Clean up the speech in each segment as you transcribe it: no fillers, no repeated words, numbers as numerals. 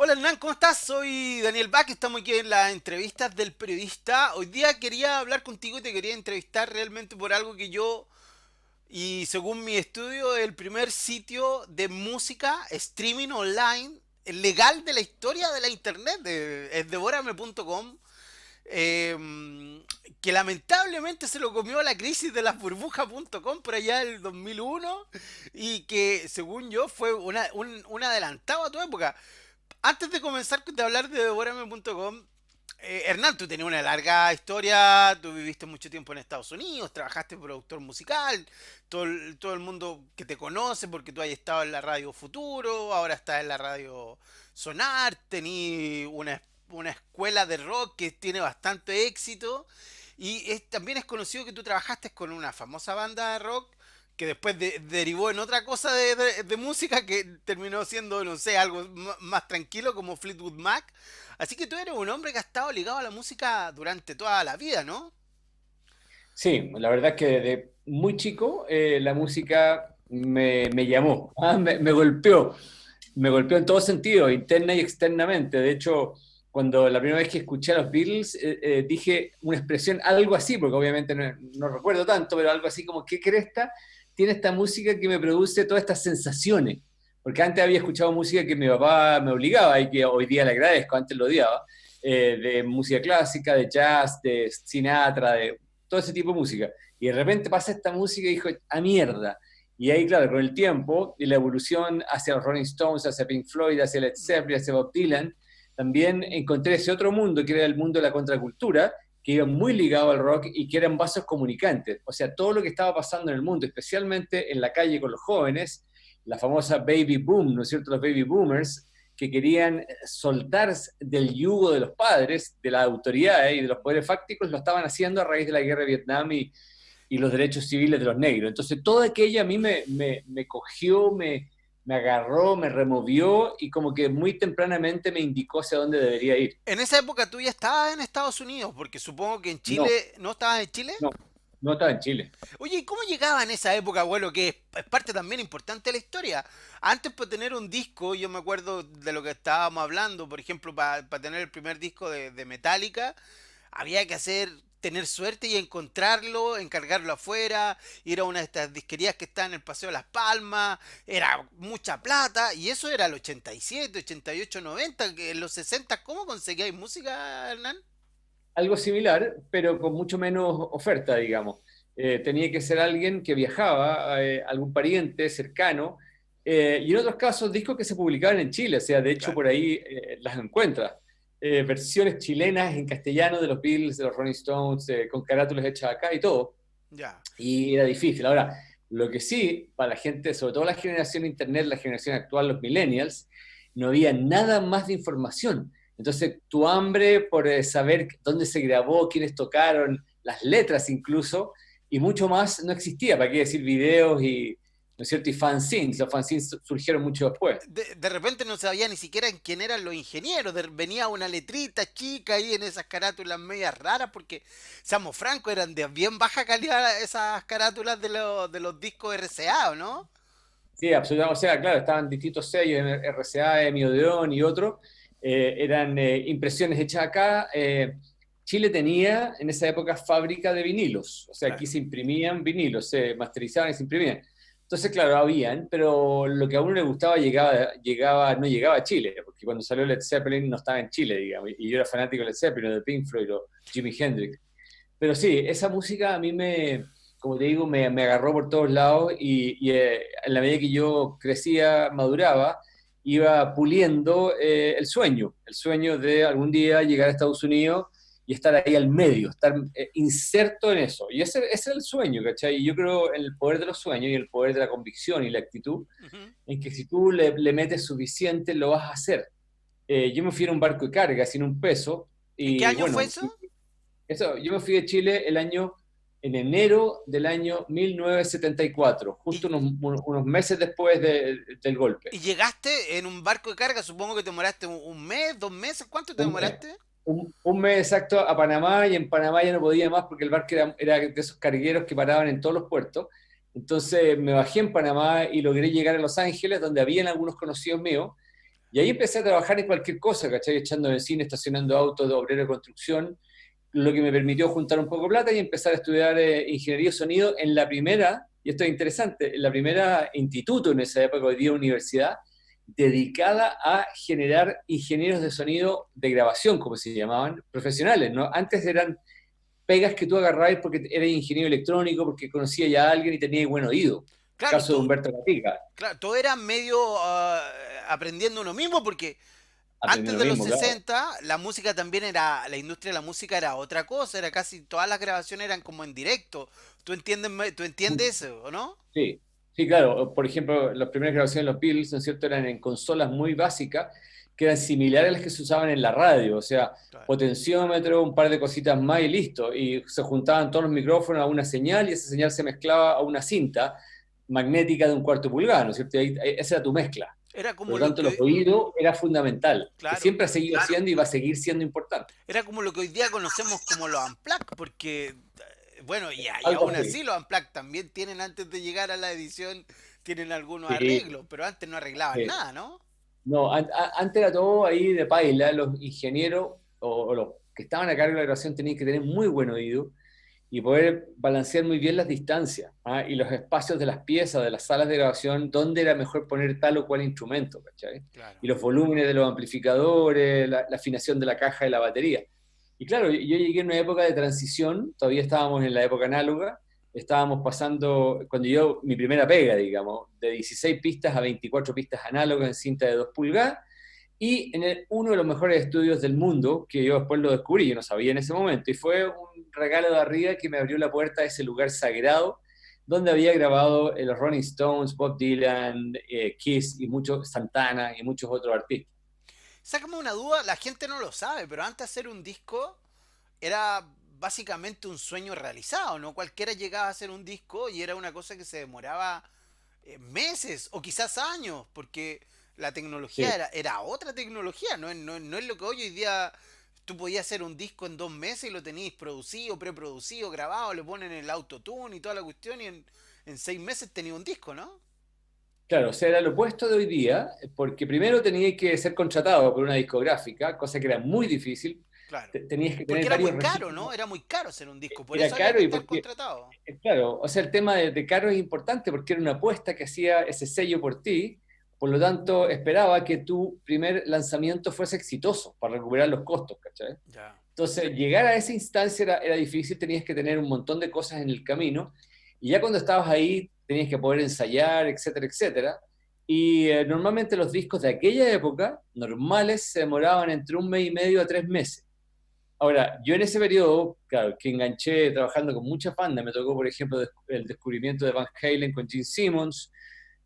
Hola Hernán, ¿cómo estás? Soy Daniel Bach, estamos aquí en las entrevistas del periodista. Hoy día quería hablar contigo y te quería entrevistar realmente por algo que yo, y según mi estudio, el primer sitio de música streaming online legal de la historia de la internet, es devorame.com, que lamentablemente se lo comió la crisis de las burbujas.com por allá del 2001 y que según yo fue un adelantado a tu época. Antes de comenzar a hablar de devorame.com, Hernán, tú tenías una larga historia, tú viviste mucho tiempo en Estados Unidos, trabajaste productor musical, todo el mundo que te conoce porque tú has estado en la radio Futuro, ahora estás en la radio Sonar, tení una escuela de rock que tiene bastante éxito y también es conocido que tú trabajaste con una famosa banda de rock que después derivó en otra cosa de música que terminó siendo, no sé, algo más tranquilo como Fleetwood Mac. Así que tú eres un hombre que ha estado ligado a la música durante toda la vida, ¿no? Sí, la verdad es que desde muy chico la música me llamó, me golpeó en todo sentido, interna y externamente. De hecho, cuando la primera vez que escuché a los Beatles, dije una expresión, algo así, porque obviamente no recuerdo tanto, pero algo así como, ¿qué cresta tiene esta música que me produce todas estas sensaciones? Porque antes había escuchado música que mi papá me obligaba y que hoy día le agradezco, antes lo odiaba, de música clásica, de jazz, de Sinatra, de todo ese tipo de música. Y de repente pasa esta música y dijo, a mierda. Y ahí, claro, con el tiempo y la evolución hacia los Rolling Stones, hacia Pink Floyd, hacia Led Zeppelin, hacia Bob Dylan, también encontré ese otro mundo que era el mundo de la contracultura, que iba muy ligado al rock y que eran vasos comunicantes. O sea, todo lo que estaba pasando en el mundo, especialmente en la calle con los jóvenes, la famosa baby boom, ¿no es cierto? Los baby boomers, que querían soltar del yugo de los padres, de las autoridades y de los poderes fácticos, lo estaban haciendo a raíz de la guerra de Vietnam y los derechos civiles de los negros. Entonces, todo aquello a mí me cogió, me agarró, me removió y como que muy tempranamente me indicó hacia dónde debería ir. En esa época tú ya estabas en Estados Unidos, porque supongo que en No, Chile, ¿no estabas en Chile? no, no estaba en Chile. Oye, ¿y cómo llegaba en esa época, abuelo? Que es parte también importante de la historia. Antes para tener un disco, yo me acuerdo de lo que estábamos hablando, por ejemplo, para tener el primer disco de Metallica, había que tener suerte y encontrarlo, encargarlo afuera, ir a una de estas disquerías que está en el Paseo de Las Palmas, era mucha plata, y eso era el 87, 88, 90, que en los 60, ¿cómo conseguíais música, Hernán? Algo similar, pero con mucho menos oferta, digamos. Tenía que ser alguien que viajaba, algún pariente cercano, y en otros casos discos que se publicaban en Chile, o sea, de hecho Claro. por ahí las encuentras. Versiones chilenas en castellano de los Beatles, de los Rolling Stones, con carátulas hechas acá y todo, Ya. y era difícil. Ahora, lo que sí, para la gente, sobre todo la generación Internet, la generación actual, los millennials, no había nada más de información. Entonces, tu hambre por saber dónde se grabó, quiénes tocaron, las letras incluso, y mucho más no existía. ¿Para qué decir videos y, ¿no es cierto? Y fanzines. Los fanzines surgieron mucho después. De repente no sabía ni siquiera en quién eran los ingenieros. Venía una letrita chica ahí en esas carátulas medias raras, porque, seamos francos, eran de bien baja calidad esas carátulas de los discos RCA, ¿o no? Sí, absolutamente. O sea, claro, estaban distintos sellos, RCA, EMI Odeón y otros. Eran impresiones hechas acá. Chile tenía en esa época fábrica de vinilos. O sea, aquí Claro. se imprimían vinilos, se masterizaban y se imprimían. Entonces, claro, habían, pero lo que a uno le gustaba no llegaba a Chile, porque cuando salió Led Zeppelin no estaba en Chile, digamos, y yo era fanático de Led Zeppelin, o de Pink Floyd, o Jimi Hendrix. Pero sí, esa música a mí como te digo, me agarró por todos lados y en la medida que yo crecía, maduraba, iba puliendo el sueño de algún día llegar a Estados Unidos y estar ahí al medio, estar inserto en eso. Y ese es el sueño, ¿cachai? Y yo creo en el poder de los sueños y el poder de la convicción y la actitud, Ujú. en que si tú le metes suficiente, lo vas a hacer. Yo me fui en un barco de carga sin un peso ¿En qué y año fue bueno, eso? yo me fui de Chile en enero del año 1974, justo ¿Y, unos meses después del golpe. y llegaste en un barco de carga? Supongo que te demoraste un mes, 2 meses. ¿Cuánto te Un mes. demoraste? Un mes exacto a Panamá y en Panamá ya no podía más porque el barco era de esos cargueros que paraban en todos los puertos. Entonces me bajé en Panamá y logré llegar a Los Ángeles, donde habían algunos conocidos míos. Y ahí empecé a trabajar en cualquier cosa, ¿cachai? Echando benzina, estacionando autos de obrero de construcción, lo que me permitió juntar un poco de plata y empezar a estudiar ingeniería de sonido en la primera, y esto es interesante, en la primera instituto en esa época, hoy día universidad, dedicada a generar ingenieros de sonido de grabación, como se llamaban, profesionales, ¿no? Antes eran pegas que tú agarrabas porque eras ingeniero electrónico, porque conocía ya a alguien y tenía buen oído. Claro, Caso de Humberto Gatica, claro, todo era medio aprendiendo uno mismo porque antes aprendiendo de lo los mismo, claro. 60 la música también era, la industria de la música era otra cosa, era casi todas las grabaciones eran como en directo. Tú entiendes eso, o no? Sí, sí, claro. Por ejemplo, las primeras grabaciones de los Beatles, ¿no es cierto?, eran en consolas muy básicas que eran similares a las que se usaban en la radio, o sea, Claro. potenciómetro, un par de cositas más y listo. Y se juntaban todos los micrófonos a una señal y esa señal se mezclaba a una cinta magnética de un cuarto pulgada, ¿no es cierto? Esa era tu mezcla. Era Por como lo lo tanto, los que, oídos era fundamental, que claro, siempre ha seguido siendo y va a seguir siendo importante. era como lo que hoy día conocemos como los Unplugged, porque, bueno, y Algo aún así. así los Unplugged también tienen, antes de llegar a la edición, tienen algunos Sí, arreglos, pero antes no arreglaban sí. nada, ¿no? No, antes era todo ahí de paila, los ingenieros o los que estaban a cargo de la grabación tenían que tener muy buen oído y poder balancear muy bien las distancias, ¿ah? Y los espacios de las piezas, de las salas de grabación, dónde era mejor poner tal o cual instrumento, ¿cachai? Claro. Y los volúmenes de los amplificadores, la afinación de la caja y la batería. Y claro, yo llegué en una época de transición, todavía estábamos en la época análoga, estábamos pasando, cuando yo, mi primera pega, digamos, de 16 pistas a 24 pistas análogas en cinta de 2 pulgadas, y en uno de los mejores estudios del mundo, que yo después lo descubrí, yo no sabía en ese momento, y fue un regalo de arriba que me abrió la puerta a ese lugar sagrado, donde había grabado los Rolling Stones, Bob Dylan, Kiss y muchos, Santana y muchos otros artistas. Sácame una duda, la gente no lo sabe, pero antes de hacer un disco era básicamente un sueño realizado, ¿no? Cualquiera llegaba a hacer un disco y era una cosa que se demoraba meses o quizás años, porque la tecnología Sí. era otra tecnología, no es lo que hoy día tú podías hacer un disco en 2 meses y lo tenías producido, preproducido, grabado, le ponen el autotune y toda la cuestión y en 6 meses tenía un disco, ¿no? Claro, o sea, era lo opuesto de hoy día, porque primero tenías que ser contratado por una discográfica, cosa que era muy difícil. Claro. Tenías que Porque tener era muy varios caro, ¿no? registros. Era muy caro hacer un disco, por Era eso había caro que y estar porque contratado. claro, o sea, el tema de caro es importante porque era una apuesta que hacía ese sello por ti, por lo tanto esperaba que tu primer lanzamiento fuese exitoso para recuperar los costos, ¿cachai? Ya. Entonces, llegar a esa instancia era difícil, tenías que tener un montón de cosas en el camino, y ya cuando estabas ahí tenías que poder ensayar, etcétera, etcétera. Y normalmente los discos de aquella época, normales, se demoraban entre un mes y medio a 3 meses. Ahora, yo en ese periodo, claro, que enganché trabajando con muchas bandas, me tocó, por ejemplo, el descubrimiento de Van Halen con Gene Simmons,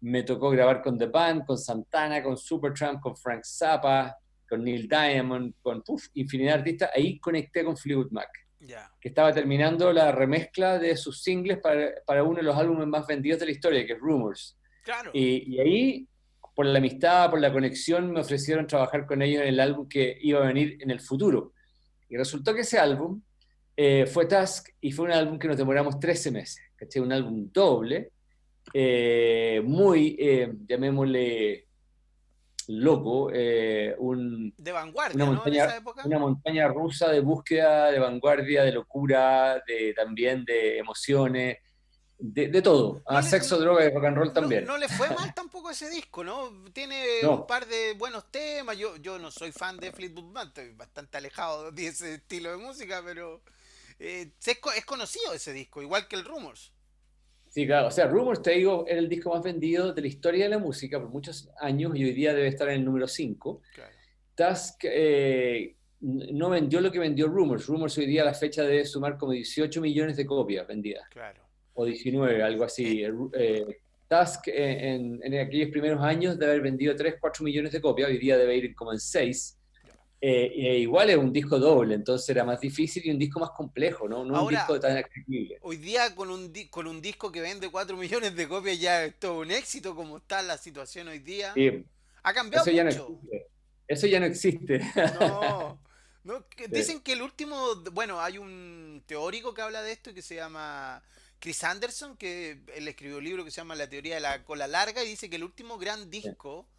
me tocó grabar con The Band, con Santana, con Supertramp, con Frank Zappa, con Neil Diamond, con infinidad de artistas. Ahí conecté con Fleetwood Mac, Ya. que estaba terminando la remezcla de sus singles para uno de los álbumes más vendidos de la historia, que es Rumors. Claro. Y ahí, por la amistad, por la conexión, me ofrecieron trabajar con ellos en el álbum que iba a venir en el futuro. Y resultó que ese álbum fue Task y fue un álbum que nos demoramos 13 meses, ¿cachai? Un álbum doble, muy, llamémosle, loco, De una vanguardia, ¿no? En montaña, esa época. una montaña rusa de búsqueda, de vanguardia, de locura, también de emociones, de todo. No Ah, le, sexo, droga y rock and roll también. no le fue mal tampoco ese disco, ¿no? Tiene un No, par de buenos temas. Yo no soy fan de Fleetwood Mac, estoy bastante alejado de ese estilo de música, pero es conocido ese disco, igual que el Rumors. sí, claro. O sea, Rumors, te digo, era el disco más vendido de la historia de la música por muchos años y hoy día debe estar en el número 5. Claro, Tusk no vendió lo que vendió Rumors. Rumors hoy día a la fecha debe sumar como 18 millones de copias vendidas, claro. o 19, algo Eh, así. Tusk en aquellos primeros años debe haber vendido 3 4 millones de copias, hoy día debe ir como en 6. Igual es un disco doble, entonces era más difícil y un disco más complejo, ¿no? No un Ahora, disco tan accesible. hoy día con un disco que vende 4 millones de copias ya es todo un éxito como está la situación hoy día. Y Ha cambiado eso ya no mucho. existe. Eso ya no existe. No. No, Sí, dicen que el último, bueno, hay un teórico que habla de esto que se llama Chris Anderson, que él escribió un libro que se llama La teoría de la cola larga y dice que el último gran sí, disco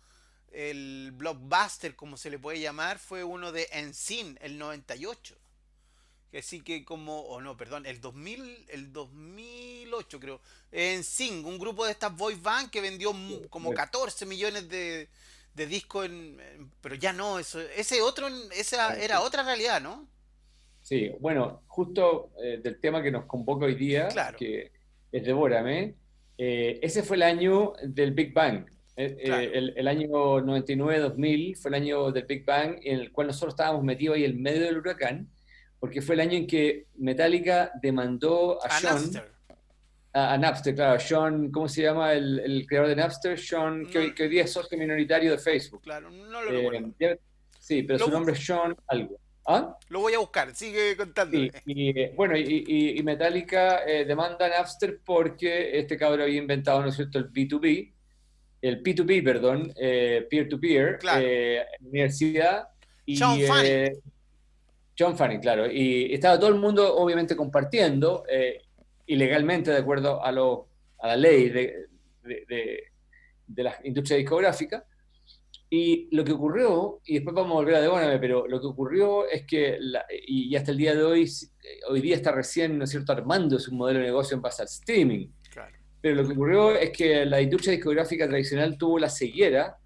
el blockbuster, como se le puede llamar, fue uno de NSYNC, el 98. Que sí que como, o no, perdón, el 2008 creo. NSYNC, un grupo de estas boy band que vendió como 14 millones de discos pero ya no, eso, ese otro, esa era Sí, otra realidad, ¿no? sí, bueno, justo del tema que nos convoca hoy día, Claro, que es Devórame, ese fue el año del Big Bang. claro. El año 99-2000 fue el año del Big Bang en el cual nosotros estábamos metidos ahí en medio del huracán, porque fue el año en que Metallica demandó a A Sean, Napster. a Napster, claro, Sean, ¿cómo se llama el creador de Napster? Sean, No, que hoy día es socio minoritario de Facebook. claro, no lo Eh, recuerdo. ya- sí, pero Lo, su nombre es Sean algo. ¿Ah? lo voy a buscar, sigue contándome. Sí, y bueno, y Metallica demanda a Napster porque este cabrón había inventado, ¿no es cierto?, el P2P, perdón, peer-to-peer, Claro. en la universidad, Sean y Fanning. John Fanning, claro, y estaba todo el mundo obviamente compartiendo, ilegalmente, de acuerdo a la ley de la industria discográfica. Y lo que ocurrió, y después vamos a volver a Devóname, pero lo que ocurrió es que, y hasta el día de hoy, hoy día está recién, ¿no es cierto?, armando su modelo de negocio en base al streaming. Claro. Pero lo que ocurrió es que la industria discográfica tradicional tuvo la ceguera,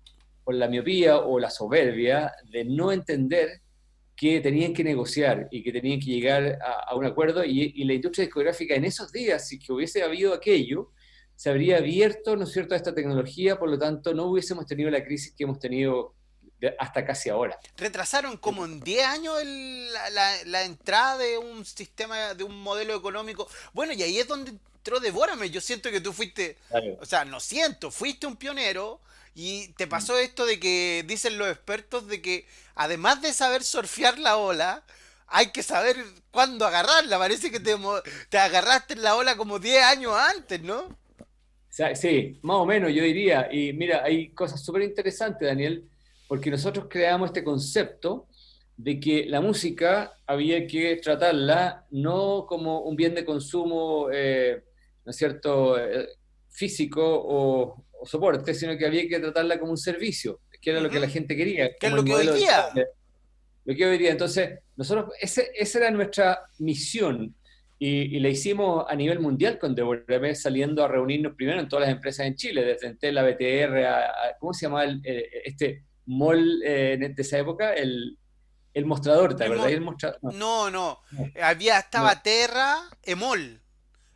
o la miopía, o la soberbia de no entender que tenían que negociar y que tenían que llegar a un acuerdo, y la industria discográfica en esos días, si que hubiese habido aquello, se habría abierto, ¿no es cierto?, a esta tecnología, por lo tanto no hubiésemos tenido la crisis que hemos tenido hasta casi ahora. Retrasaron como en 10 años la entrada de un sistema, de un modelo económico. Bueno, y ahí es donde entró Devórame. Yo siento que tú fuiste, Claro. o sea, no siento, fuiste un pionero y te Mm. pasó esto de que dicen los expertos de que además de saber surfear la ola, hay que saber cuándo agarrarla. Parece que te agarraste en la ola como 10 años antes, ¿no? Sí, más o menos yo diría. Y mira, hay cosas súper interesantes, Daniel, porque nosotros creamos este concepto de que la música había que tratarla no como un bien de consumo, ¿no es cierto?, físico o soporte, sino que había que tratarla como un servicio, que era lo que la Ujú. gente quería, ¿Qué es como el lo que hoy modelo del día? cable, lo que hoy día. Entonces, nosotros, esa era nuestra misión, y la hicimos a nivel mundial con Devolver, saliendo a reunirnos primero en todas las empresas en Chile, desde Entel, a BTR, ¿cómo se llama este mall de esa época? El mostrador, ¿te El acordás? mo- El mostrador. No, no, no. no, no. Estaba Terra, Emol.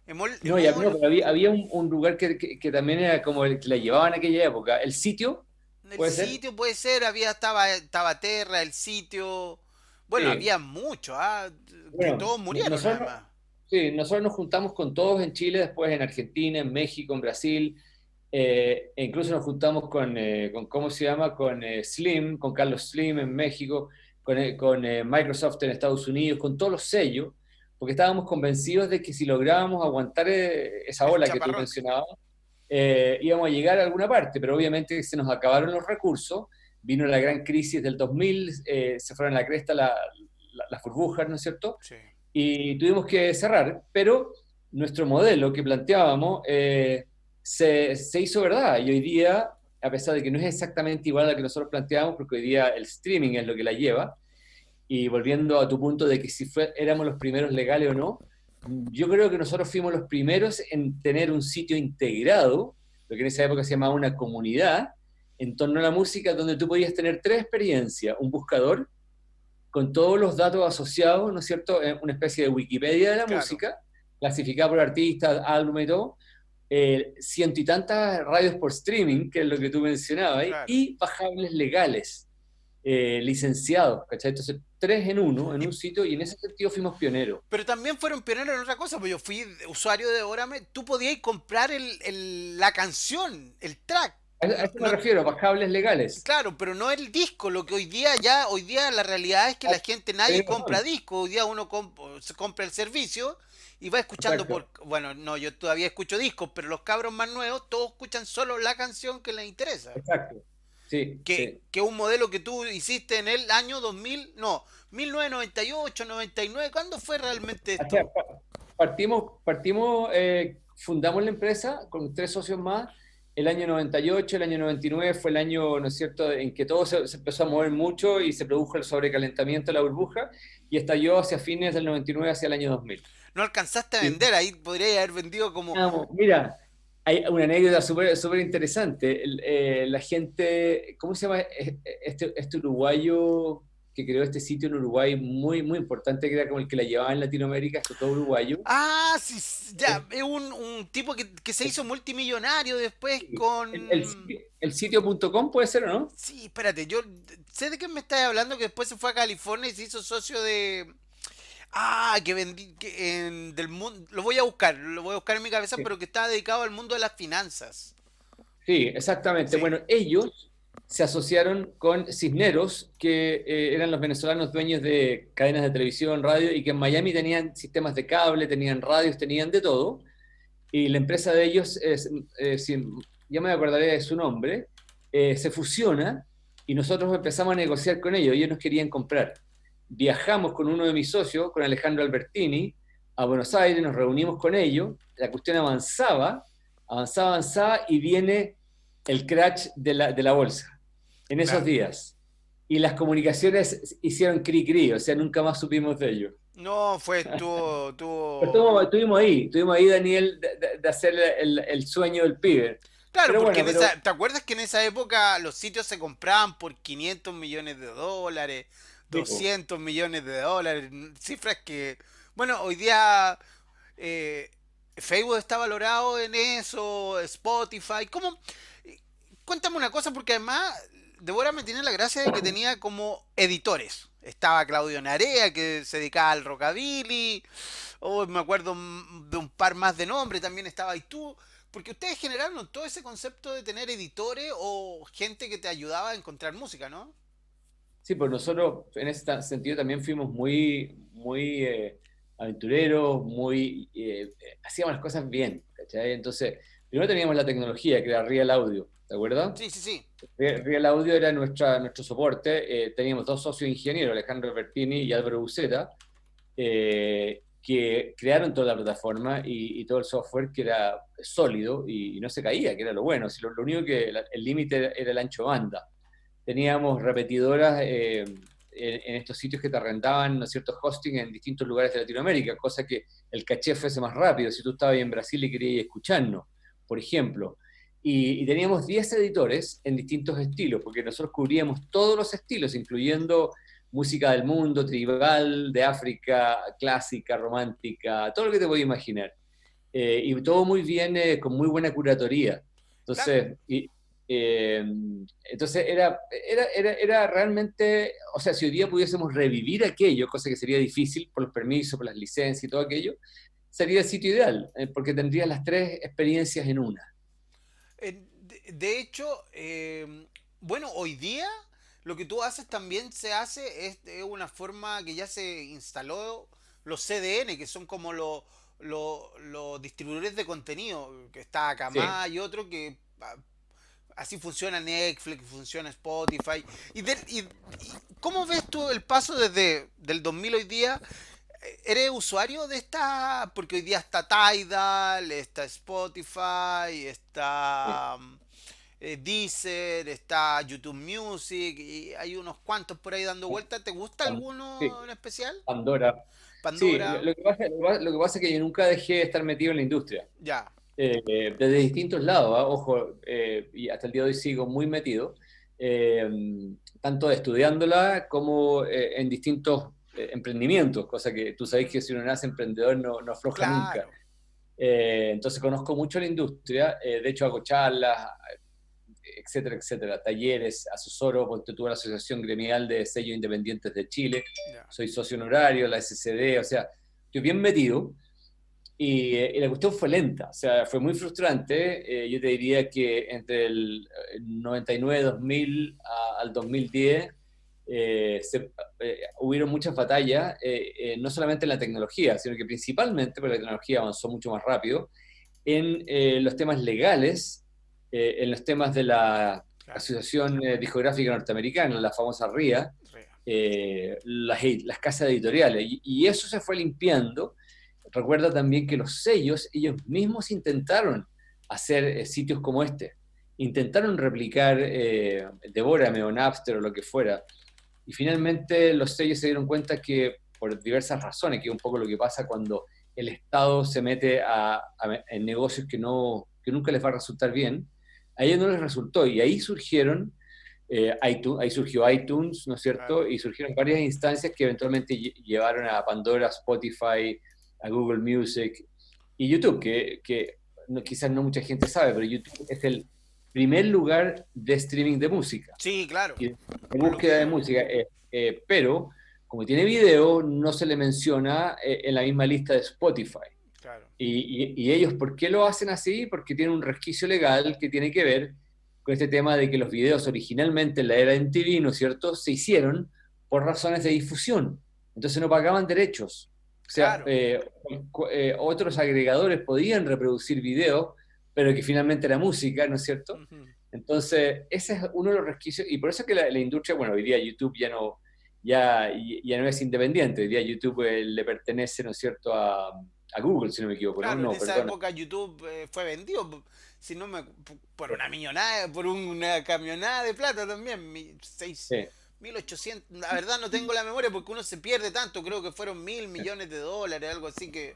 Emol, No, ya, no, Emol. pero había un lugar que también era como el que la llevaba en aquella época. El sitio, El ¿puede ser? sitio puede ser, estaba Terra, el sitio. Bueno, Sí. había mucho, ¿ah? Que Bueno, todos murieron nosotros, además. sí, nosotros nos juntamos con todos en Chile, después en Argentina, en México, en Brasil, e incluso nos juntamos con ¿cómo se llama? Con Slim, con Carlos Slim en México, con Microsoft en Estados Unidos, con todos los sellos, porque estábamos convencidos de que si lográbamos aguantar esa El ola que tú chaparrón. mencionabas, íbamos a llegar a alguna parte, pero obviamente se nos acabaron los recursos, vino la gran crisis del 2000, se fueron a la cresta las burbujas, ¿no es cierto? Sí. Y tuvimos que cerrar, pero nuestro modelo que planteábamos se hizo verdad, y hoy día, a pesar de que no es exactamente igual a la que nosotros planteábamos, porque hoy día el streaming es lo que la lleva, y volviendo a tu punto de que si éramos los primeros legales o no, yo creo que nosotros fuimos los primeros en tener un sitio integrado, lo que en esa época se llamaba una comunidad, en torno a la música, donde tú podías tener tres experiencias: un buscador con todos los datos asociados, ¿no es cierto? Una especie de Wikipedia de la Claro, música, clasificada por artistas, álbum y todo, ciento y tantas radios por streaming, que es lo que tú mencionabas, claro. y bajables legales, licenciados, ¿cachai? Entonces, tres en uno, en Y, un sitio, y en ese sentido fuimos pioneros. pero también fueron pioneros en otra cosa, pues yo fui usuario de Orame. Tú podías comprar la canción, el track. A No, eso me refiero, bajables legales. claro, pero no el disco, lo que hoy día la realidad es que Ah, la gente, nadie tenés compra razón, disco, hoy día uno se compra el servicio y va escuchando exacto, bueno, no, yo todavía escucho discos, pero los cabros más nuevos todos escuchan solo la canción que les interesa. exacto. Sí, sí. Que un modelo que tú hiciste en el año 2000, no, 1998, 99, ¿cuándo fue realmente O sea, esto? fundamos la empresa con tres socios más, el año 98, el año 99 fue el año, ¿no es cierto?, en que todo se empezó a mover mucho y se produjo el sobrecalentamiento de la burbuja y estalló hacia fines del 99, hacia el año 2000. No alcanzaste a Y, vender, ahí podrías haber vendido como... vamos, mira, hay una anécdota súper súper interesante. La gente, ¿cómo se llama este uruguayo que creó este sitio en Uruguay muy, muy importante, que era como el que la llevaba en Latinoamérica, esto todo uruguayo? Ah, sí, ya, Eh, es un tipo que se hizo multimillonario después el con... sitio, el sitio.com puede ser, ¿o no? Sí, espérate, yo sé de qué me estás hablando, que después se fue a California y se hizo socio de... Ah, que vendí del mundo... lo voy a buscar en mi cabeza, Sí. pero que estaba dedicado al mundo de las finanzas. Sí, exactamente. Sí. Bueno, ellos se asociaron con Cisneros, que eran los venezolanos dueños de cadenas de televisión, radio, y que en Miami tenían sistemas de cable, tenían radios, tenían de todo. Y la empresa de ellos, ya me acordaré de su nombre, se fusiona y nosotros empezamos a negociar con ellos. Ellos nos querían comprar. Viajamos con uno de mis socios, con Alejandro Albertini, a Buenos Aires, nos reunimos con ellos, la cuestión avanzaba, avanzaba, avanzaba y viene el crash de la bolsa en esos Claro. días. Y las comunicaciones hicieron cri-cri, o sea, nunca más supimos de ellos. No, Pero tuvo... estuvimos ahí, Daniel, de hacer el sueño del pibe. Claro, Pero porque bueno, en esa, ¿te acuerdas que en esa época los sitios se compraban por 500 millones de dólares, tipo, 200 millones de dólares, cifras que, bueno, hoy día eh, Facebook está valorado en eso, Spotify, ¿cómo? Cuéntame una cosa, porque además Débora me tiene la gracia de que tenía como editores. Estaba Claudio Narea, que se dedicaba al rockabilly, o me acuerdo de un par más de nombre, también estaba ahí tú. Porque ustedes generaron todo ese concepto de tener editores o gente que te ayudaba a encontrar música, ¿no? sí, pues nosotros en ese sentido también fuimos muy, muy aventureros, muy, hacíamos las cosas bien, ¿cachai? Entonces, primero teníamos la tecnología, que era Real Audio, ¿te acuerdas? Sí, sí, sí. Real Audio era nuestro soporte. Teníamos dos socios ingenieros, Alejandro Bertini y Álvaro Buceta, que crearon toda la plataforma y todo el software que era sólido y no se caía, que era lo bueno. Si lo único que el límite era el ancho banda. Teníamos repetidoras en estos sitios que te arrendaban, ¿no es cierto?, hosting en distintos lugares de Latinoamérica, cosa que el caché fuese más rápido. Si tú estabas en Brasil y querías escucharnos, por ejemplo. Y teníamos 10 editores en distintos estilos, porque nosotros cubríamos todos los estilos, incluyendo música del mundo, tribal, de África, clásica, romántica, todo lo que te podías imaginar. Y todo muy bien, con muy buena curatoría. Claro. Eh, entonces era realmente, o sea, si hoy día pudiésemos revivir aquello, cosa que sería difícil por los permisos, por las licencias y todo aquello, sería el sitio ideal, porque tendrías las tres experiencias en una. De hecho, bueno, hoy día lo que tú haces también se hace es una forma que ya se instaló los CDN, que son como los distribuidores de contenido, que está Sí. Akamai y otro que así funciona Netflix, funciona Spotify. Y cómo ves tú el paso desde del 2000 hoy día? ¿Eres usuario de esta? Porque hoy día está Tidal, está Spotify, Sí. está Deezer, está YouTube Music y hay unos cuantos por ahí dando vueltas. ¿Te gusta Sí, alguno en especial? Pandora. Sí, Pandora, lo que pasa es que yo nunca dejé de estar metido en la industria. ya. Desde distintos lados, ¿ah? Ojo, y hasta el día de hoy sigo muy metido, eh, tanto estudiándola como en distintos emprendimientos, cosa que tú sabes que si uno nace emprendedor no afloja nunca. Claro. Entonces conozco mucho la industria, de hecho hago charlas, etcétera, etcétera, talleres, asesoro, porque tuve la Asociación Gremial de Sellos Independientes de Chile, Ya. soy socio honorario, la SCD, o sea, estoy bien metido. Y la cuestión fue lenta, o sea, fue muy frustrante. Yo te diría que entre el 99-2000 al 2010 hubieron muchas batallas, no solamente en la tecnología, sino que principalmente, porque la tecnología avanzó mucho más rápido, en los temas legales, en los temas de la Claro. Asociación Discográfica Norteamericana, la famosa RIA, Re- las casas editoriales, y eso se fue limpiando. Recuerda también que los sellos, ellos mismos intentaron hacer sitios como este. intentaron replicar Devórame o Napster o lo que fuera, y finalmente los sellos se dieron cuenta que por diversas razones, que es un poco lo que pasa cuando el Estado se mete en negocios que nunca les va a resultar bien, a ellos no les resultó, y ahí surgieron iTunes, ahí surgió iTunes, ¿no es cierto? Claro. Y surgieron varias instancias que eventualmente llevaron a Pandora, Spotify, a Google Music y YouTube, que quizás no mucha gente sabe, pero YouTube es el primer lugar de streaming de música Sí, claro. y de Por los búsqueda de videos. música, pero como tiene video, no se le menciona en la misma lista de Spotify. Claro. Y ellos, ¿por qué lo hacen así? Porque tienen un resquicio legal que tiene que ver con este tema de que los videos originalmente en la era de MTV, ¿no es cierto?, se hicieron por razones de difusión. Entonces no pagaban derechos. O sea, Claro. otros agregadores podían reproducir videos, pero que finalmente era música, ¿no es cierto? Ujú. Entonces, ese es uno de los resquicios, y por eso es que la industria, bueno, hoy día YouTube ya no es independiente, hoy día YouTube le pertenece, ¿no es cierto?, a Google, si no me equivoco, ¿no? Claro, en No, esa perdona. época YouTube fue vendido, si no me, por una millonada, por una camionada de plata también, Sí, 1800, la verdad no tengo la memoria porque uno se pierde tanto, creo que fueron 1.000 millones de dólares, algo así que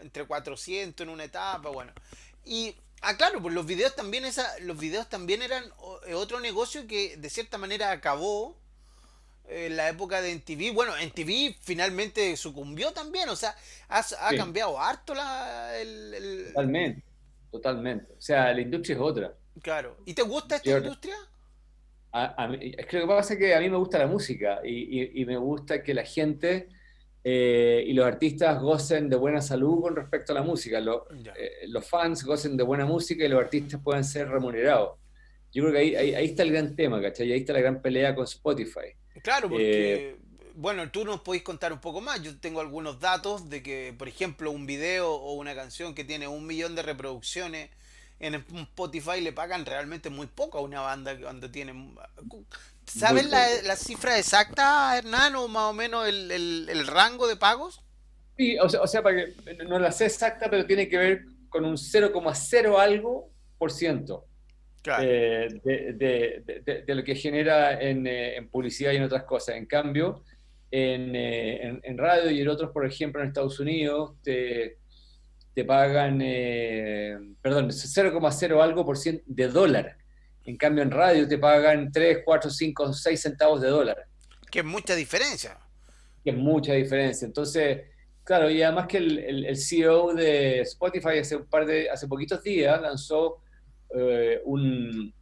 entre 400 en una etapa, bueno. Y, claro, pues los videos también eran otro negocio que de cierta manera acabó en la época de NTV. Bueno, NTV finalmente sucumbió también, o sea, ha sí, cambiado harto totalmente, totalmente. O sea, la industria es otra. Claro. ¿Y te gusta esta Yo, industria? es que lo que pasa es que a mí me gusta la música y me gusta que la gente y los artistas gocen de buena salud con respecto a la música. Ya. Los fans gocen de buena música y los artistas puedan ser remunerados. Yo creo que ahí está el gran tema, ¿cachai? Ahí está la gran pelea con Spotify. Claro, Eh, porque, bueno, tú nos podéis contar un poco más. Yo tengo algunos datos de que, por ejemplo, un video o una canción que tiene 1 millón de reproducciones en Spotify le pagan realmente muy poco a una banda que cuando tiene... Muy ¿Sabes poco. la cifra exacta, Hernán, o más o menos el rango de pagos? Sí, o sea, para que, no la sé exacta, pero tiene que ver con un 0,0 algo por ciento Claro. de lo que genera en publicidad y en otras cosas. En cambio, en radio y en otros, por ejemplo, en Estados Unidos, te pagan, perdón, 0,0 algo por ciento de dólar. En cambio, en radio te pagan 3 4 5 6 centavos de dólar, Que es mucha diferencia. que es mucha diferencia. Entonces, claro, y además que el CEO de Spotify hace poquitos días lanzó un,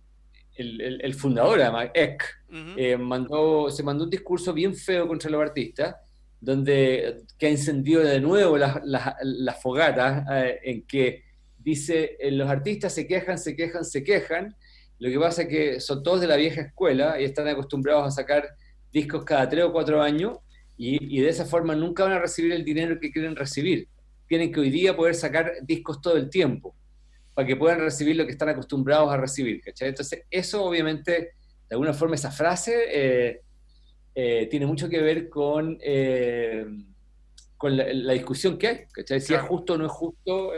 el fundador, además, Eck, Ujú. se mandó un discurso bien feo contra los artistas, donde que ha encendido de nuevo las fogatas, en que dice, los artistas se quejan, se quejan, se quejan, lo que pasa es que son todos de la vieja escuela y están acostumbrados a sacar discos cada 3 o 4 años y de esa forma nunca van a recibir el dinero que quieren recibir. Tienen que hoy día poder sacar discos todo el tiempo para que puedan recibir lo que están acostumbrados a recibir, ¿cachai? Entonces, eso obviamente, de alguna forma, esa frase tiene mucho que ver con la discusión que hay, ¿cachai? Si es Claro. justo o no es justo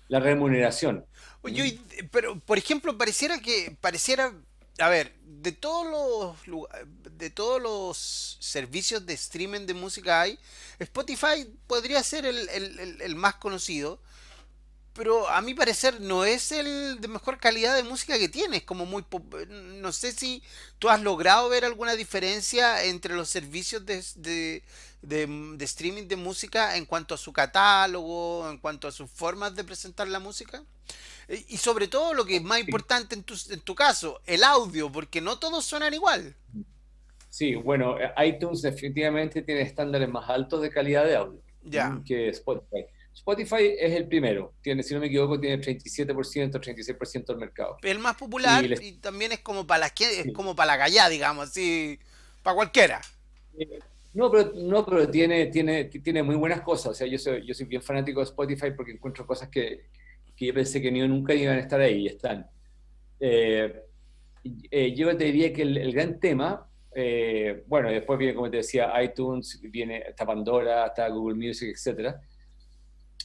la remuneración. Oye, ¿Mm? pero por ejemplo, pareciera, a ver, de todos los servicios de streaming de música hay, Spotify podría ser el más conocido, pero a mi parecer no es el de mejor calidad de música que tiene. Es como no sé si tú has logrado ver alguna diferencia entre los servicios de streaming de música en cuanto a su catálogo, en cuanto a sus formas de presentar la música. Y sobre todo lo que es más importante en tu caso, el audio, porque no todos suenan igual. Sí, bueno, iTunes definitivamente tiene estándares más altos de calidad de audio Ya. que Spotify. Spotify es el primero, tiene, si no me equivoco, tiene 37%, 36% del mercado. El más Y popular les, y también es como para es como para la gallá, digamos, así, para cualquiera. no, pero tiene muy buenas cosas. O sea, yo soy bien fanático de Spotify porque encuentro cosas que yo pensé que nunca iban a estar ahí y están. Eh, yo te diría que el gran tema, bueno, después viene, como te decía, iTunes, está Pandora, está Google Music, etcétera.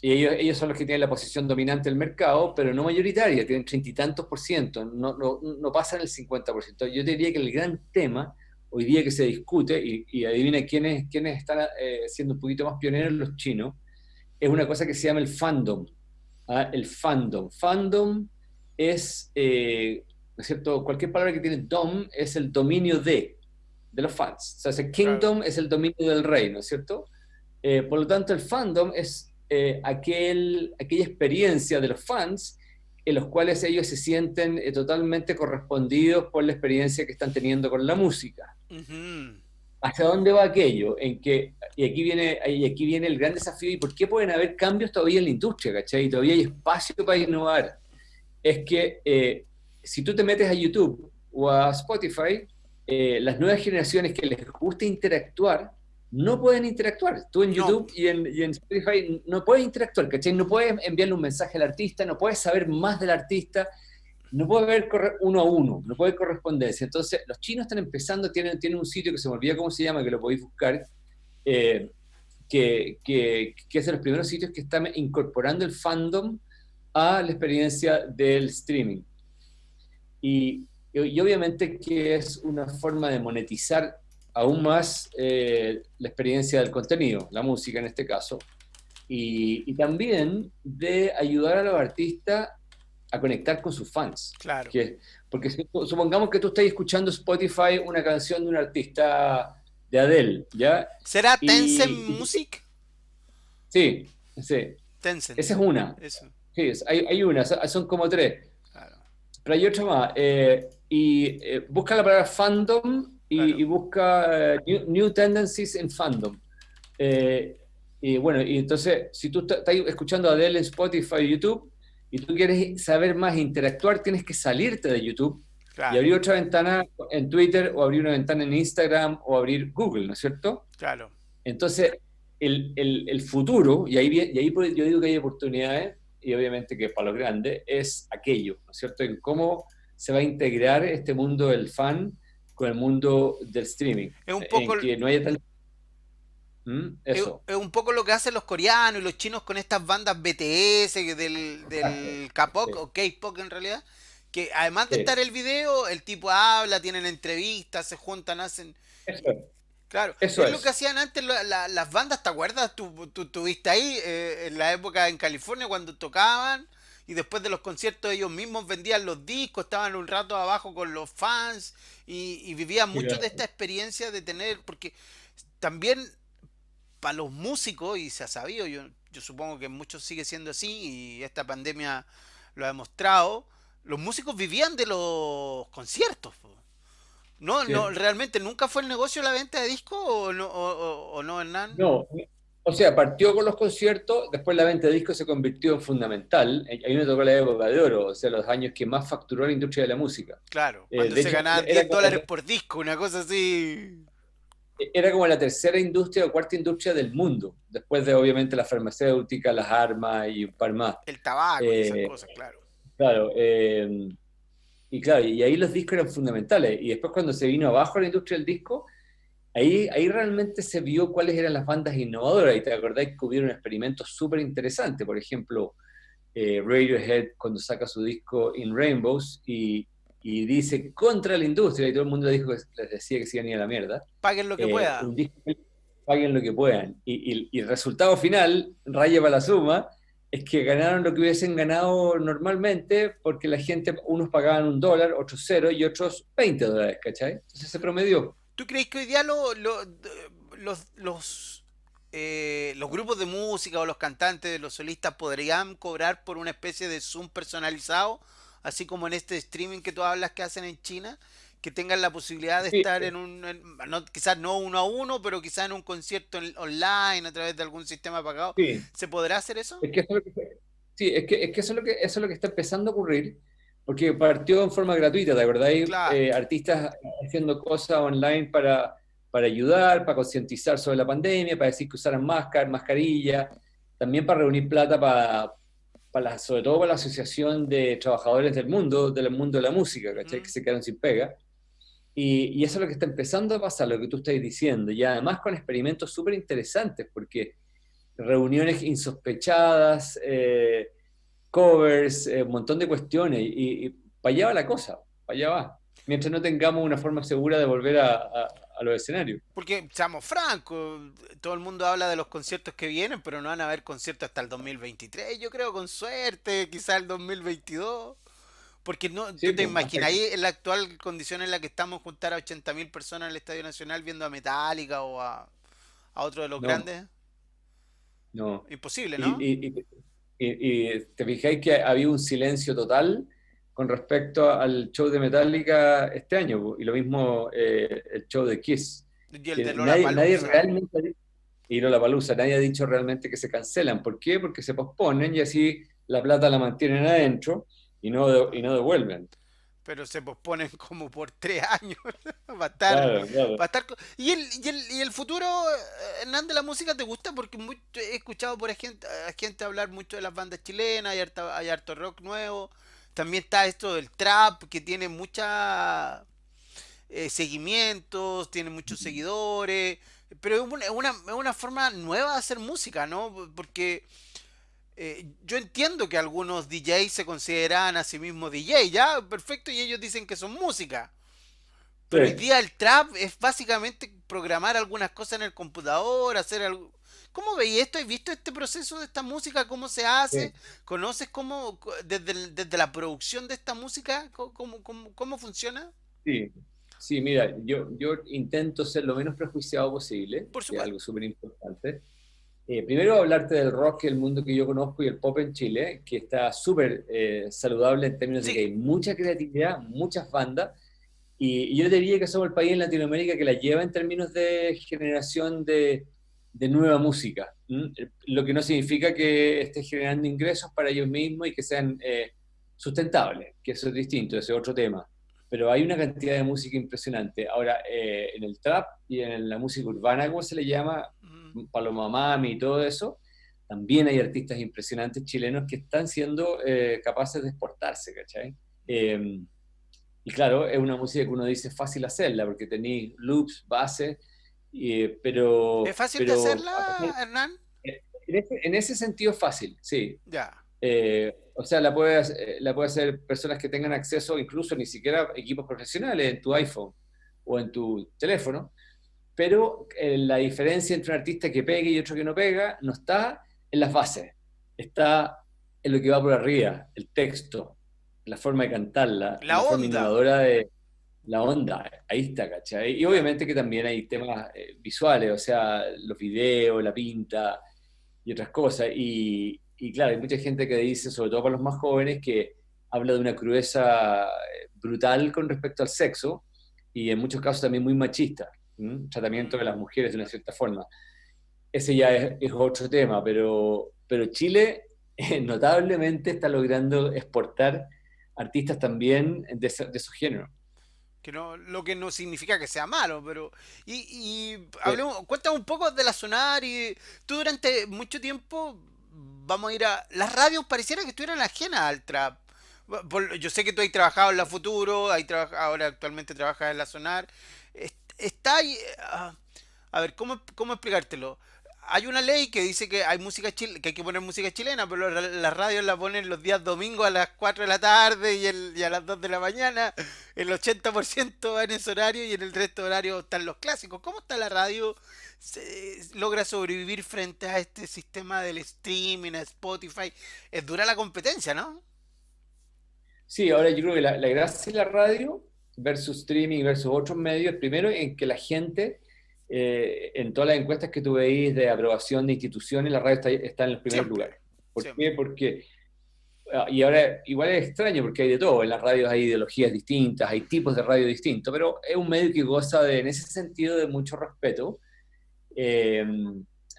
Y ellos son los que tienen la posición dominante del mercado, pero no mayoritaria, tienen 30 y tantos%, no pasan el 50%. Yo diría que el gran tema hoy día que se discute, y adivina quiénes están siendo un poquito más pioneros, los chinos, es una cosa que se llama el fandom. ¿Ah? El fandom. Fandom es, ¿no es cierto? Cualquier palabra que tiene dom es el dominio de los fans. O sea, ese Claro. kingdom es el dominio del rey, ¿no es cierto? Por lo tanto, el fandom es aquella experiencia de los fans en los cuales ellos se sienten totalmente correspondidos por la experiencia que están teniendo con la música. Ujú. ¿Hacia dónde va aquello? Y aquí viene el gran desafío, ¿y por qué pueden haber cambios todavía en la industria, ¿cachai? Y todavía hay espacio para innovar. Es que si tú te metes a YouTube o a Spotify, las nuevas generaciones que les gusta interactuar, no pueden interactuar. Tú en No, YouTube y en Spotify no puedes interactuar, ¿cachai? No puedes enviarle un mensaje al artista, no puedes saber más del artista, no puede haber uno a uno, no puede haber correspondencia. Entonces, los chinos están empezando, tienen un sitio que se me olvida cómo se llama, que lo podéis buscar, eh, que es de los primeros sitios que están incorporando el fandom a la experiencia del streaming. Y obviamente que es una forma de monetizar aún más la experiencia del contenido, la música en este caso, y también de ayudar a los artistas a conectar con sus fans. claro. Porque supongamos que tú estás escuchando Spotify una canción de un artista de Adele, ¿ya? ¿Será Tencent Y Music? sí, sí, Tencent, esa es sí. una. Eso. Sí, hay una, son como tres. Claro, Pero hay otra más. Busca la palabra fandom y claro. busca new tendencies in fandom. Eh, y bueno, y entonces, si tú estás escuchando a Adele en Spotify y YouTube y tú quieres saber más e interactuar, tienes que salirte de YouTube y Claro, abrir otra ventana en Twitter o abrir una ventana en Instagram o abrir Google, ¿no es cierto? claro. Entonces, el futuro, yo digo que hay oportunidades, y obviamente que para los grandes, es aquello, ¿no es cierto? En cómo se va a integrar este mundo del fan con el mundo del streaming, Es un poco, en que no haya tanto. ¿Mm? Eso. es un poco lo que hacen los coreanos y los chinos con estas bandas BTS Exacto. del K-pop Sí, o K-pop en realidad. Que además de estar sí. el video, el tipo habla, tienen entrevistas, se juntan, hacen. Eso, Claro, eso es lo que es. hacían antes las bandas, ¿te acuerdas? Tú estuviste ahí en la época en California cuando tocaban y después de los conciertos ellos mismos vendían los discos, estaban un rato abajo con los fans y vivían Sí, mucho de esta experiencia de tener, porque también para los músicos, y se ha sabido, yo supongo que muchos sigue siendo así y esta pandemia lo ha demostrado, los músicos vivían de los conciertos. Po. No, no, sí. realmente nunca fue el negocio la venta de discos o no, Hernán. No, o sea, partió con los conciertos, después la venta de discos se convirtió en fundamental. Ahí me tocó la época de oro, o sea, los años que más facturó la industria de la música. Claro, cuando De se hecho, ganaban $10 por disco, una cosa así. era como la tercera industria o cuarta industria del mundo, después de obviamente la farmacéutica, las armas y un par más. El tabaco y esas Eh, cosas, claro. claro, y claro, y ahí los discos eran fundamentales. Y después cuando se vino abajo la industria del disco, ahí realmente se vio cuáles eran las bandas innovadoras. Y te acordás que hubieron experimentos súper interesantes. Por ejemplo, Radiohead cuando saca su disco In Rainbows y dice contra la industria, y todo el mundo dijo les decía que se iban a ir a la mierda. Paguen lo que pueda. Un disco que paguen lo que puedan. Y el resultado final, raya para la suma, es que ganaron lo que hubiesen ganado normalmente, porque la gente, unos pagaban $1, otros cero y otros $20, ¿cachai? Entonces se promedió. ¿Tú crees que hoy día los grupos de música o los cantantes, los solistas podrían cobrar por una especie de Zoom personalizado, así como en este streaming que tú hablas que hacen en China? Que tengan la posibilidad de Sí, estar quizás no uno a uno, pero quizás en un concierto online a través de algún sistema pagado. sí. ¿Se podrá hacer eso? Es que eso es lo que, sí, es que eso es lo que está empezando a ocurrir, porque partió en forma gratuita, de verdad, hay Claro. artistas haciendo cosas online para ayudar, para concientizar sobre la pandemia, para decir que usaran máscara, mascarilla, también para reunir plata sobre todo para la Asociación de Trabajadores del mundo de la música, ¿cachai? Que Ujú. se quedaron sin pega. Y eso es lo que está empezando a pasar, lo que tú estás diciendo, y además con experimentos súper interesantes, porque reuniones insospechadas, covers, un montón de cuestiones, y para allá va la cosa, para allá va. Mientras no tengamos una forma segura de volver a los escenarios. Porque, seamos francos, todo el mundo habla de los conciertos que vienen, pero no van a haber conciertos hasta el 2023, yo creo, con suerte, quizás el 2022. Porque no, Sí, tú te pues, imaginas ahí en la actual condición en la que estamos juntar a 80.000 personas en el Estadio Nacional viendo a Metallica o a otro de los no, grandes. no. Imposible, ¿no? Y, y, y te fijáis que había un silencio total con respecto al show de Metallica este año, po, y lo mismo el show de Kiss, Y el de que nadie Lollapalooza. realmente, y Lollapalooza, nadie ha dicho realmente que se cancelan. ¿Por qué? Porque se posponen y así la plata la mantienen adentro y no devuelven. Pero se posponen como por 3 años. Va a estar. Claro, claro. Va a estar. Y el futuro, Hernán, de la música te gusta porque he escuchado a gente hablar mucho de las bandas chilenas, hay harto rock nuevo. También está esto del trap que tiene mucha seguimientos, tiene muchos seguidores, pero es una forma nueva de hacer música, ¿no? Porque yo entiendo que algunos DJs se consideran a sí mismos DJ, ya, perfecto, y ellos dicen que son música. Sí, Pero hoy día el trap es básicamente programar algunas cosas en el computador, hacer algo. ¿Cómo veis esto? ¿Has visto este proceso de esta música? ¿Cómo se hace? sí. ¿Conoces cómo, desde la producción de esta música, cómo funciona? Sí, sí, mira, yo intento ser lo menos prejuiciado posible, Por que es algo supuesto. súper importante. Primero hablarte del rock, el mundo que yo conozco, y el pop en Chile, que está súper saludable en términos de que Sí, hay mucha creatividad, muchas bandas, y yo diría que somos el país en Latinoamérica que la lleva en términos de generación de nueva música. ¿M? Lo que no significa que esté generando ingresos para ellos mismos y que sean sustentables, que eso es distinto, ese es otro tema. Pero hay una cantidad de música impresionante. Ahora, en el trap y en la música urbana, como se le llama, mm, Paloma Mami y todo eso, también hay artistas impresionantes chilenos que están siendo capaces de exportarse, ¿cachai? Y claro, es una música que uno dice fácil hacerla, porque tenéis loops, bases, ¿es fácil de pero hacerla, Hernán? en ese sentido es fácil, sí. Ya. O sea, la puede hacer personas que tengan acceso, incluso ni siquiera a equipos profesionales, en tu iPhone o en tu teléfono, pero la diferencia entre un artista que pegue y otro que no pega no está en las bases, está en lo que va por arriba, el texto, la forma de cantarla, La la forma onda. innovadora de la onda, ahí está, ¿cachai? Y Ya. obviamente que también hay temas visuales, o sea, los videos, la pinta y otras cosas. Y claro, hay mucha gente que dice, sobre todo para los más jóvenes, que habla de una crudeza brutal con respecto al sexo y en muchos casos también muy machista, ¿m? Tratamiento de las Mm. mujeres de una cierta forma. Ese ya es otro tema, pero Chile notablemente está logrando exportar artistas también de esos géneros. Que no, lo que no significa que sea malo, pero. Y Sí, hablemos, cuéntame un poco de la Sonar y. Tú durante mucho tiempo. Vamos a ir a. Las radios pareciera que estuvieran ajenas al trap. Yo sé que tú has trabajado en la Futuro, ahora actualmente trabajas en la Sonar. Está ahí. A ver, ¿cómo explicártelo? Hay una ley que dice que hay que hay que poner música chilena, pero las radios la ponen los días domingos a las 4 de la tarde y a las 2 de la mañana. El 80% va en ese horario y en el resto de horario están los clásicos. ¿Cómo está la radio? ¿Logra sobrevivir frente a este sistema del streaming, a Spotify? Es dura la competencia, ¿no? sí, ahora yo creo que la gracia de la radio versus streaming versus otros medios, primero en que la gente, en todas las encuestas que tú veis de aprobación de instituciones, la radio está en los primeros Siempre, lugares. ¿Por qué? siempre. Porque, y ahora igual es extraño porque hay de todo, en las radios hay ideologías distintas, hay tipos de radio distintos, pero es un medio que goza en ese sentido de mucho respeto. Eh,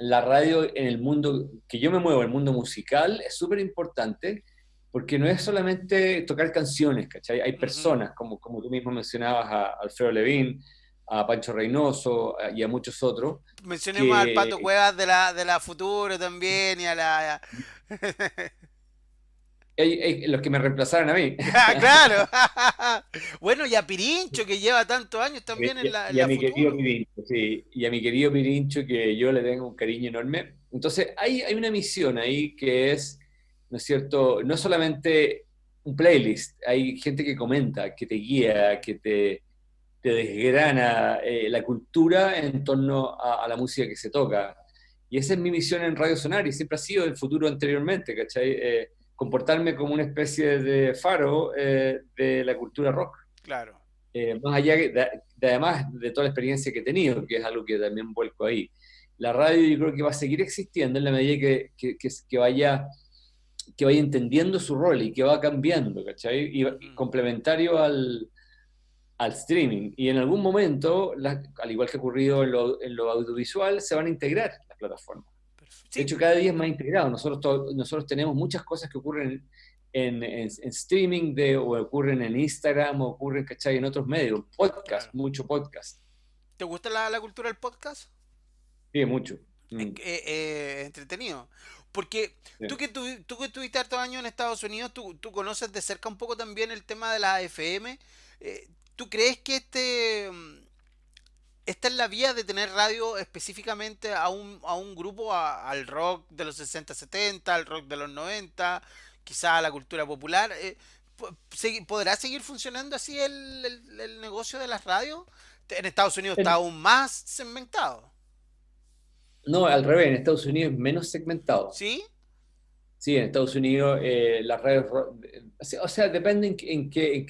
la radio en el mundo que yo me muevo, el mundo musical, es súper importante porque no es solamente tocar canciones, ¿cachai? Hay Ujú. personas, como tú mismo mencionabas a Alfredo Levin, a Pancho Reynoso y a muchos otros, Mencionemos al Pato que Cuevas de la Futuro también y a la. los que me reemplazaron a mí. Ah, claro. Bueno, y a Pirincho, que lleva tantos años también en Y a la mi querido Futuro. Pirincho, sí, y a mi querido Pirincho, que yo le tengo un cariño enorme. Entonces, hay una misión ahí que es, ¿no es cierto? No solamente un playlist, hay gente que comenta, que te guía, te desgrana la cultura en torno a la música que se toca. Y esa es mi misión en Radio Sonar y siempre ha sido el futuro anteriormente, ¿cachai? Comportarme como una especie de faro de la cultura rock. Claro. Más allá además de toda la experiencia que he tenido, que es algo que también vuelco ahí. La radio yo creo que va a seguir existiendo en la medida que vaya entendiendo su rol y que va cambiando, ¿cachai? Y Ujú. complementario al streaming. Y en algún momento, al igual que ha ocurrido en lo audiovisual, se van a integrar las plataformas. De Sí, hecho, cada día es más integrado. Nosotros tenemos muchas cosas que ocurren en streaming o ocurren en Instagram o ocurren, ¿cachai? En otros medios. Podcast, claro. mucho podcast. ¿Te gusta la cultura del podcast? Sí, mucho. Es Mm, entretenido. Porque sí. tú que estuviste hartos años en Estados Unidos, tú conoces de cerca un poco también el tema de la FM. ¿Tú crees que esta es la vía de tener radio específicamente a un grupo, al rock de los 60 70 al rock de los 90 quizá a la cultura popular? ¿Podrá seguir funcionando así el negocio de las radios? En Estados Unidos está En- aún más segmentado. no, al revés, en Estados Unidos es menos segmentado. ¿Sí? Sí, en Estados Unidos las radios, o sea, depende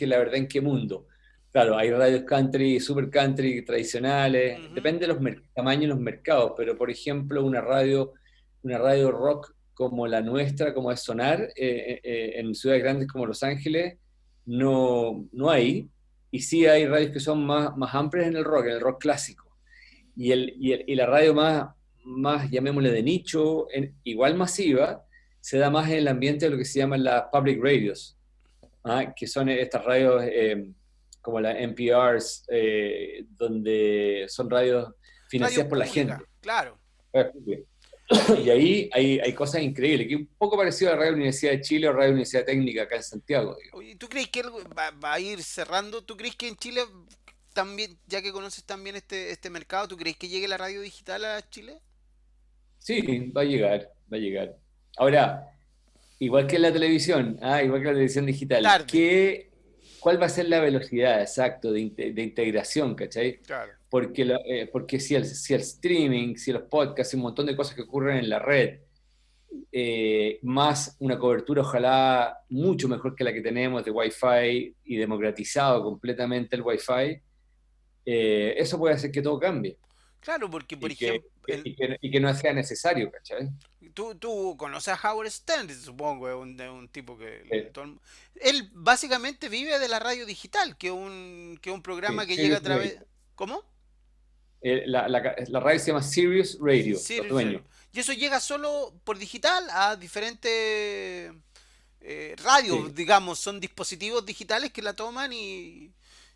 la verdad, en qué mundo. Claro, hay radios country, super country tradicionales, Ujú. depende de los tamaños de los mercados, pero por ejemplo una radio rock como la nuestra, como es Sonar, en ciudades grandes como Los Ángeles, no hay, y sí hay radios que son más amplias en el rock clásico. Y la radio más, llamémosle de nicho, igual masiva, se da más en el ambiente de lo que se llaman las public radios, ¿ah? Que son estas radios como las NPRs, donde son radios Radio financiadas por la pública, gente. claro. Y Oye, ahí hay cosas increíbles, que es un poco parecido a la Radio Universidad de Chile o Radio Universidad Técnica acá en Santiago, digamos. oye, ¿tú crees que va a ir cerrando? ¿Tú crees que en Chile también, ya que conoces también este mercado, ¿tú crees que llegue la radio digital a Chile? Sí, va a llegar, va a llegar. Ahora, igual que en la televisión, igual que la televisión digital, Tarde. ¿cuál va a ser la velocidad exacto de integración, ¿cachai? Claro. Porque si el streaming, si los podcasts, un montón de cosas que ocurren en la red, más una cobertura ojalá mucho mejor que la que tenemos de Wi-Fi y democratizado completamente el Wi-Fi, eso puede hacer que todo cambie Claro, porque por y que, ejemplo, y que no sea necesario, ¿cachai? tú conoces a Howard Stern, supongo, es un tipo que Eh, él básicamente vive de la radio digital, que es un programa sí, que llega a Sirius Radio. través. ¿Cómo? La radio se llama Sirius Radio, Sí, los en serio. dueños. Y eso llega solo por digital a diferentes radios, Sí, digamos, son dispositivos digitales que la toman y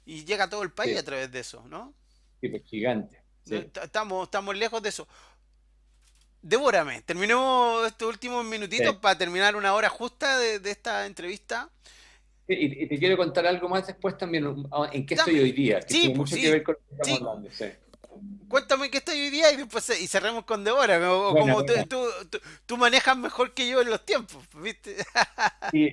llega a todo el país sí, a través de eso, ¿no? sí, pues gigante. No, Sí. estamos lejos de eso. Devórame, terminemos estos últimos minutitos Sí. para terminar una hora justa de esta entrevista. Y te quiero contar algo más después también, en qué estoy Dame. hoy día, que Sí, tiene pues mucho que sí. ver con lo que estamos Sí, hablando. Sí. cuéntame qué está hoy día y después y cerremos con Devórame. O Buena, como buena. tú manejas mejor que yo en los tiempos, ¿viste? Sí,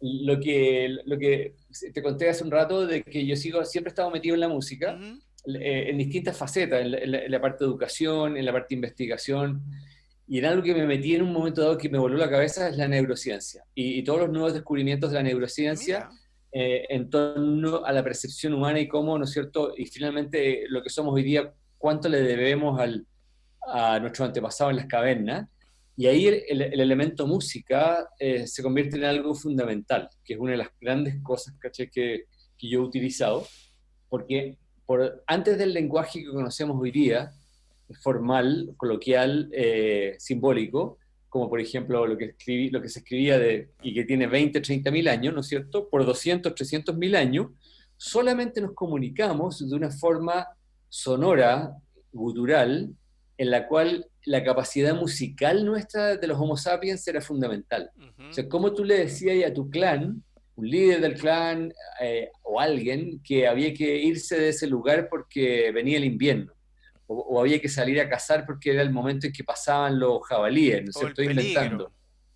lo que te conté hace un rato de que yo siempre he estado metido en la música, Ujú. en distintas facetas, en la parte de educación, en la parte de investigación, y en algo que me metí en un momento dado que me voló la cabeza es la neurociencia, y todos los nuevos descubrimientos de la neurociencia Mira, en torno a la percepción humana y cómo, ¿no es cierto? Y finalmente lo que somos hoy día, cuánto le debemos a nuestros antepasados en las cavernas. Y ahí el elemento música se convierte en algo fundamental, que es una de las grandes cosas, ¿cachai? Que yo he utilizado, porque antes del lenguaje que conocemos hoy día, formal, coloquial, simbólico, como por ejemplo lo que se escribía y que tiene 20, 30 mil años, ¿no es cierto? Por 200, 300 mil años, solamente nos comunicamos de una forma sonora, gutural, en la cual la capacidad musical nuestra de los Homo sapiens era fundamental. O Ujú. sea, cómo tú le decías a tu clan, un líder del clan o alguien, que había que irse de ese lugar porque venía el invierno, o había que salir a cazar porque era el momento en que pasaban los jabalíes, ¿no es O el cierto? Inventando, peligro,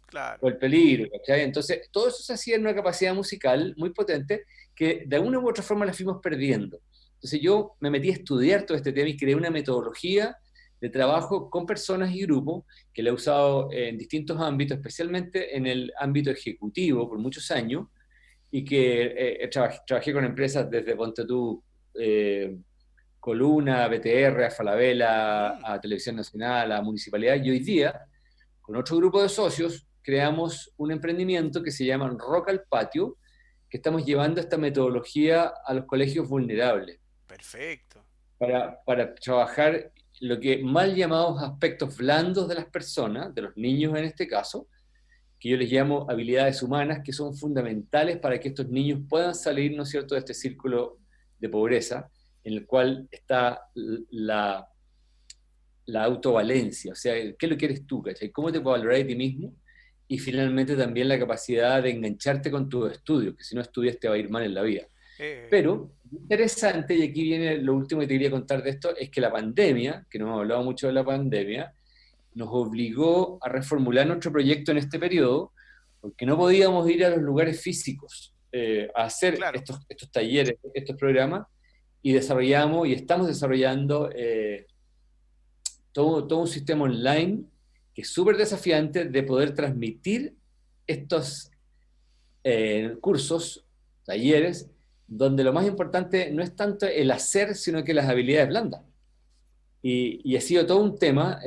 claro. o el peligro, ¿cachai? Entonces, todo eso se hacía en una capacidad musical muy potente que de alguna u otra forma la fuimos perdiendo. Entonces yo me metí a estudiar todo este tema y creé una metodología de trabajo con personas y grupos que la he usado en distintos ámbitos, especialmente en el ámbito ejecutivo por muchos años, y que trabajé con empresas desde Ponte tú, Coluna, BTR, a Falabella, Mm, a Televisión Nacional, a Municipalidad, y hoy día, con otro grupo de socios, creamos un emprendimiento que se llama Rock al Patio, que estamos llevando esta metodología a los colegios vulnerables perfecto. para trabajar lo que mal llamados aspectos blandos de las personas, de los niños en este caso, que yo les llamo habilidades humanas, que son fundamentales para que estos niños puedan salir, ¿no es cierto?, de este círculo de pobreza en el cual está la autovalencia, o sea, ¿qué es lo que eres tú, cachai? ¿Cómo te puedo valorar de ti mismo? Y finalmente también la capacidad de engancharte con tus estudios, que si no estudias te va a ir mal en la vida. Eh, Pero, interesante, y aquí viene lo último que te quería contar de esto, es que la pandemia, que no hemos hablado mucho de la pandemia, nos obligó a reformular nuestro proyecto en este periodo, porque no podíamos ir a los lugares físicos a hacer claro. estos talleres, estos programas, y desarrollamos y estamos desarrollando todo un sistema online que es súper desafiante de poder transmitir estos cursos, talleres, donde lo más importante no es tanto el hacer, sino que las habilidades blandas. Y ha sido todo un tema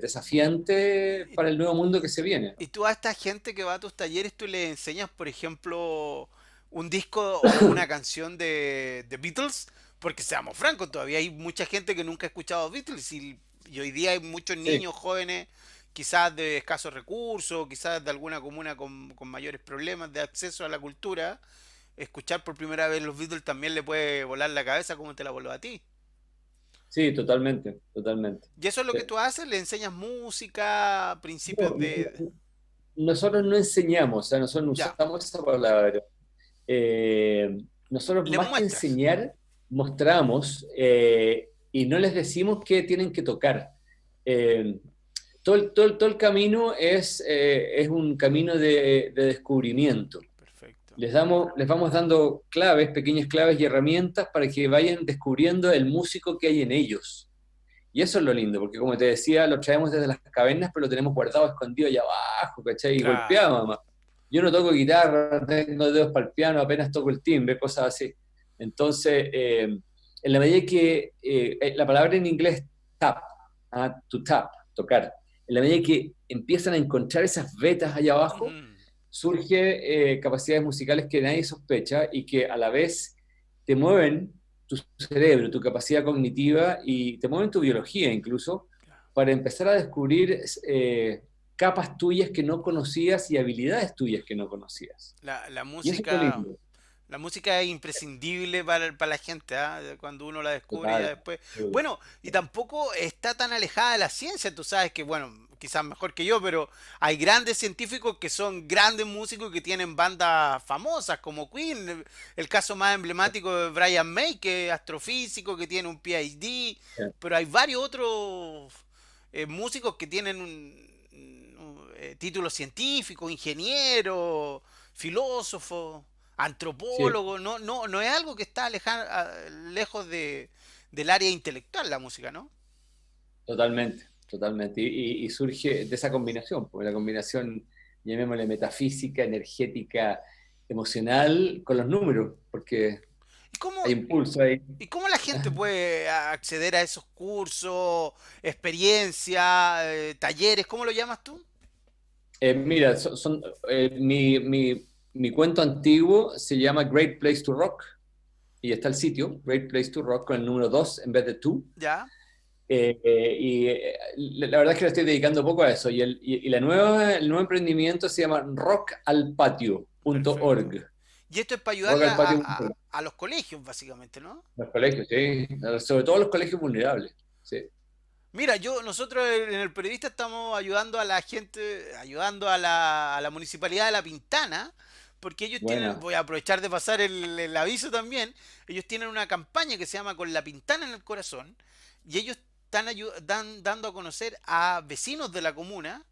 desafiante Y, para el nuevo mundo que se viene. y tú a esta gente que va a tus talleres, tú le enseñas, por ejemplo, un disco o una canción de Beatles, porque seamos francos, todavía hay mucha gente que nunca ha escuchado Beatles y hoy día hay muchos Sí, niños jóvenes, quizás de escasos recursos, quizás de alguna comuna con mayores problemas de acceso a la cultura. Escuchar por primera vez los Beatles también le puede volar la cabeza como te la voló a ti. sí, totalmente, totalmente. Y eso es lo Sí. que tú haces, le enseñas música, principios No, de... nosotros no enseñamos, o sea, nosotros no Ya, usamos esa palabra. Eh, nosotros le más que muestras. enseñar, mostramos y no les decimos qué tienen que tocar. Eh, todo el camino es un camino de descubrimiento. Perfecto. Les vamos dando claves, pequeñas claves y herramientas para que vayan descubriendo el músico que hay en ellos. Y eso es lo lindo, porque como te decía, lo traemos desde las cavernas, pero lo tenemos guardado, escondido allá abajo, ¿cachai? Y Claro. golpeado, mamá. Yo no toco guitarra, tengo dedos para el piano, apenas toco el timbre, cosas así. Entonces, en la medida que la palabra en inglés tap, to tap, tocar, en la medida que empiezan a encontrar esas vetas allá abajo, Ujú. surge capacidades musicales que nadie sospecha y que a la vez te mueven tu cerebro, tu capacidad cognitiva y te mueven tu biología incluso para empezar a descubrir capas tuyas que no conocías y habilidades tuyas que no conocías. La Y eso es lo música, lindo. la música es imprescindible para la gente, ¿ah? Cuando uno la descubre ya Total. después. Bueno, y tampoco está tan alejada de la ciencia. Tú sabes que, bueno, quizás mejor que yo, pero hay grandes científicos que son grandes músicos que tienen bandas famosas como Queen. El caso más emblemático de Brian May, que es astrofísico, que tiene un PhD, pero hay varios otros músicos que tienen títulos científicos, ingenieros, filósofos, Sí, antropólogos. No, no, no es algo que está lejos del área intelectual la música, ¿no? totalmente, totalmente. Y surge de esa combinación, porque la combinación, llamémosle metafísica, energética, emocional, con los números, porque ¿Y cómo, hay impulso ahí. y cómo la gente puede acceder a esos cursos, experiencias, talleres? ¿Cómo lo llamas tú? Mira, mi cuento antiguo se llama Great Place to Rock y está el sitio, Great Place to Rock, con el número 2 en vez de 2. ¿Ya? La verdad es que le estoy dedicando poco a eso. El nuevo emprendimiento se llama Perfecto. rockalpatio.org. Y esto es para ayudarle Rockalpatio.org. a los colegios, básicamente, ¿no? Los colegios, sí. Sobre todo los colegios vulnerables. Sí. Mira, nosotros en el periodista estamos ayudando a la gente, ayudando a la municipalidad de La Pintana, porque ellos tienen, Buena. voy a aprovechar de pasar el aviso también, ellos tienen una campaña que se llama Con la Pintana en el Corazón, y ellos están dando a conocer a vecinos de la comuna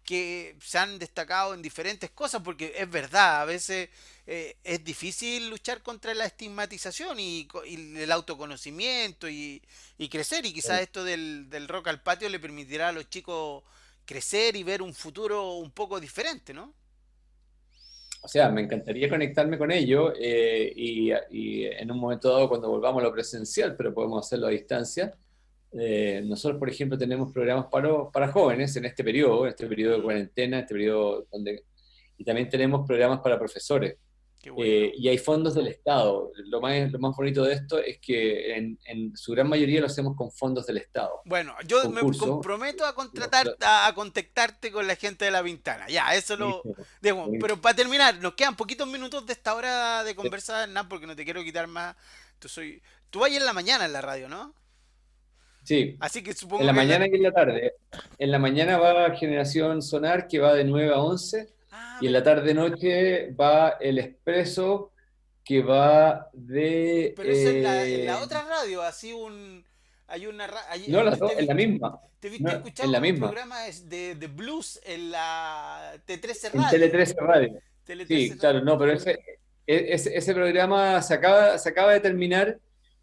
que se han destacado en diferentes cosas, porque es verdad, a veces es difícil luchar contra la estigmatización y el autoconocimiento y crecer, y quizás esto del rock al patio le permitirá a los chicos crecer y ver un futuro un poco diferente, ¿no? O sea, me encantaría conectarme con ellos y en un momento dado cuando volvamos a lo presencial, pero podemos hacerlo a distancia. Nosotros, por ejemplo, tenemos programas para jóvenes en este periodo de Mm, cuarentena, este periodo donde... Y también tenemos programas para profesores. qué bueno. Y hay fondos del Estado. Lo más bonito de esto es que en su gran mayoría lo hacemos con fondos del Estado. Bueno, yo me Concurso. comprometo a contratar, a contactarte con la gente de La Pintana. Ya, eso lo Listo. digo. Pero Buenísimo. para terminar, nos quedan poquitos minutos de esta hora de conversa, Hernán, porque no te quiero quitar más. Tú vas en la mañana en la radio, ¿no? Sí, Así que en supongo la que mañana y en la tarde. En la mañana va Generación Sonar, que va de 9 a 11, ah, y en la tarde-noche va El Expreso, que va de... pero eso en la otra radio, así hay una no, las yo dos, en la misma. te viste No, en la escuchado un misma. programa de blues en la T13 En Tele Radio. 13 Radio. Tele 13 Sí, claro, no, pero ese programa se acaba de terminar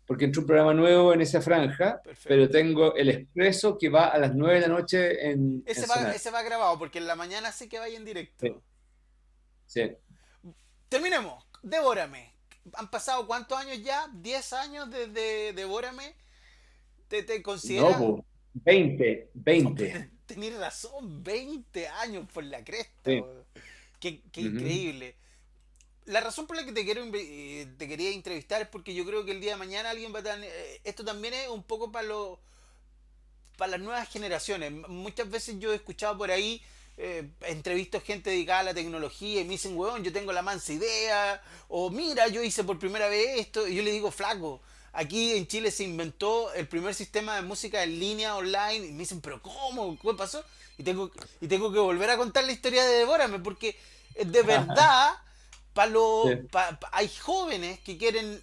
porque entró un programa nuevo en esa franja, pero Perfecto. tengo El Expreso que va a las 9 de la noche en Sonar. Ese va grabado porque en la mañana sí que vaya en Sí, directo. sí. Terminemos. Devórame. ¿Han pasado cuántos años ya? ¿10 años desde Devórame? ¿Te No, considera? pues, 20, No, 20. pero tenés razón, 20 años por la cresta. Sí. Weón. Qué Ujú. increíble. La razón por la que te quería entrevistar es porque yo creo que el día de mañana alguien va a tener... esto también es un poco para las nuevas generaciones. Muchas veces yo he escuchado por ahí entrevisto gente dedicada a la tecnología y me dicen, weón, yo tengo la mansa idea, o mira, yo hice por primera vez esto, y yo le digo, flaco, aquí en Chile se inventó el primer sistema de música en línea online, y me dicen, pero ¿cómo? ¿Qué pasó? Y tengo que volver a contar la historia de Devórame, porque de verdad, Sí, hay jóvenes que quieren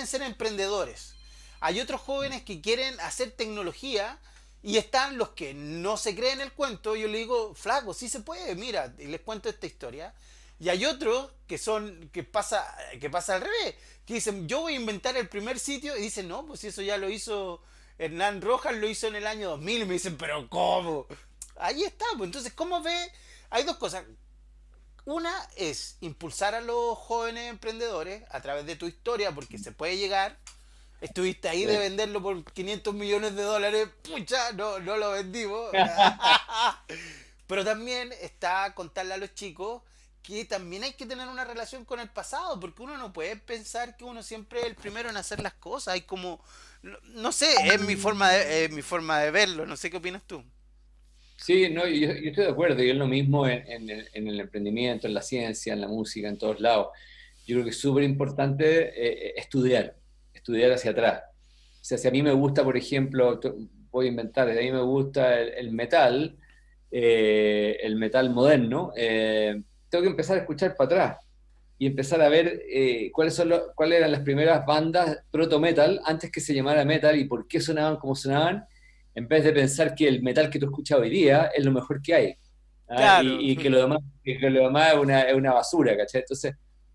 ser emprendedores. Hay otros jóvenes que quieren hacer tecnología y están los que no se creen el cuento. Yo le digo, flaco, sí se puede, mira, y les cuento esta historia. Y hay otros que pasa al revés, que dicen, yo voy a inventar el primer sitio y dicen, no, pues eso ya lo hizo Hernán Rojas, lo hizo en el año 2000 y me dicen, pero ¿cómo? Ahí está, pues entonces, ¿cómo ve? Hay dos cosas. Una es impulsar a los jóvenes emprendedores a través de tu historia, porque se puede llegar. Estuviste ahí de sí. venderlo por 500 millones de dólares. Pucha, no lo vendimos. Pero también está contarle a los chicos que también hay que tener una relación con el pasado, porque uno no puede pensar que uno siempre es el primero en hacer las cosas. Hay como, no sé, es mi forma de verlo. No sé qué opinas tú. Sí, no, yo estoy de acuerdo, y es lo mismo en el emprendimiento, en la ciencia, en la música, en todos lados. Yo creo que es súper importante estudiar hacia atrás. O sea, si a mí me gusta, por ejemplo, voy a inventar, si a mí me gusta el metal moderno, tengo que empezar a escuchar para atrás y empezar a ver cuáles eran las primeras bandas proto-metal antes que se llamara metal y por qué sonaban como sonaban, en vez de pensar que el metal que tú escuchas hoy día es lo mejor que hay. ¿Ah? Claro. Que lo demás es una basura, ¿cachai? Entonces,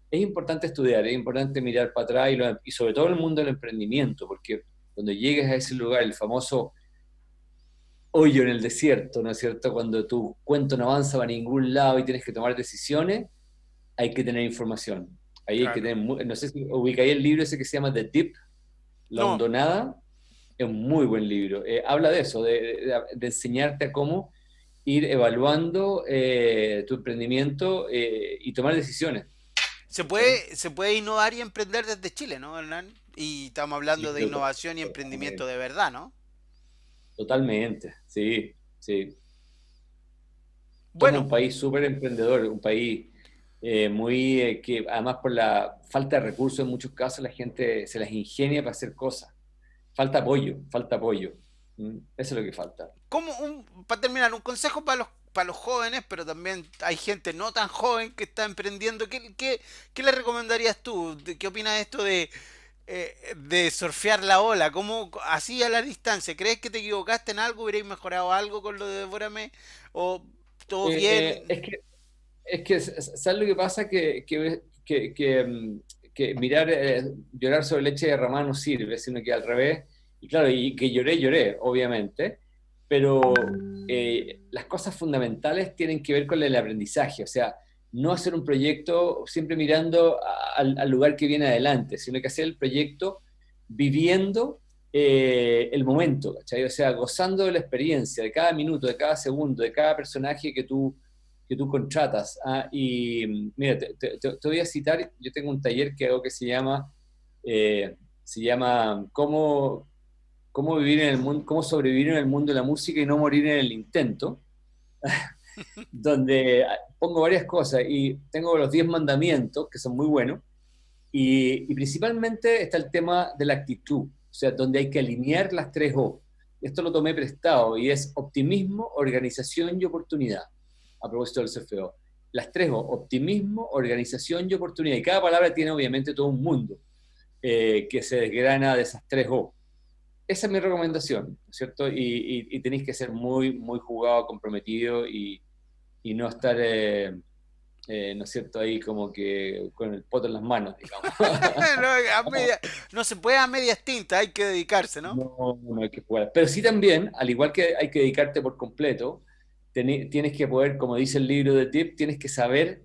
es importante estudiar, es importante mirar para atrás y sobre todo el mundo del emprendimiento, porque cuando llegues a ese lugar, el famoso hoyo en el desierto, ¿no es cierto? Cuando tu cuento no avanza para ningún lado y tienes que tomar decisiones, hay que tener información. Ahí hay que Claro. tener, no sé si ubicáis el libro ese que se llama The Deep, La No, Hondonada, es un muy buen libro. Habla de eso, de enseñarte a cómo ir evaluando tu emprendimiento y tomar decisiones. ¿Cachai? se puede innovar y emprender desde Chile, ¿no, Hernán? Y estamos Yo hablando de creo que innovación y emprendimiento de verdad, ¿no? totalmente, sí, sí. Somos Bueno, un país súper emprendedor, un país que además por la falta de recursos en muchos casos la gente se las ingenia para hacer cosas. Falta apoyo, falta apoyo. Eso es lo que falta. Para terminar, un consejo para los jóvenes, pero también hay gente no tan joven que está emprendiendo. ¿Qué le recomendarías tú? ¿Qué opinas de esto de surfear la ola? ¿Cómo, así a la distancia? ¿Crees que te equivocaste en algo? ¿Hubierais mejorado algo con lo de Devórame? ¿O todo Eh, bien? es que ¿sabes lo que pasa? Que mirar, llorar sobre leche derramada no sirve, sino que al revés. Y claro, y que lloré, lloré, obviamente, pero las cosas fundamentales tienen que ver con el aprendizaje, o sea, no hacer un proyecto siempre mirando al lugar que viene adelante, sino que hacer el proyecto viviendo el momento, ¿cachai? O sea, gozando de la experiencia, de cada minuto, de cada segundo, de cada personaje que tú contratas. Y mira, te voy a citar, yo tengo un taller que hago que se llama cómo vivir en el mundo, cómo sobrevivir en el mundo de la música y no morir en el intento, donde pongo varias cosas y tengo los 10 mandamientos, que son muy buenos, y principalmente está el tema de la actitud, o sea, donde hay que alinear las tres O. Esto lo tomé prestado y es optimismo, organización y oportunidad, a propósito del CFO. Las tres O, optimismo, organización y oportunidad. Y cada palabra tiene obviamente todo un mundo que se desgrana de esas tres O. Esa es mi recomendación, ¿cierto? Y tenéis que ser muy, muy jugado, comprometido y no estar, ¿no es cierto?, ahí como que con el poto en las manos, digamos. no, no se puede a medias tintas, hay que dedicarse, ¿no? No, no hay que jugar. Pero sí también, al igual que hay que dedicarte por completo, tienes que poder, como dice el libro de Tip, tienes que saber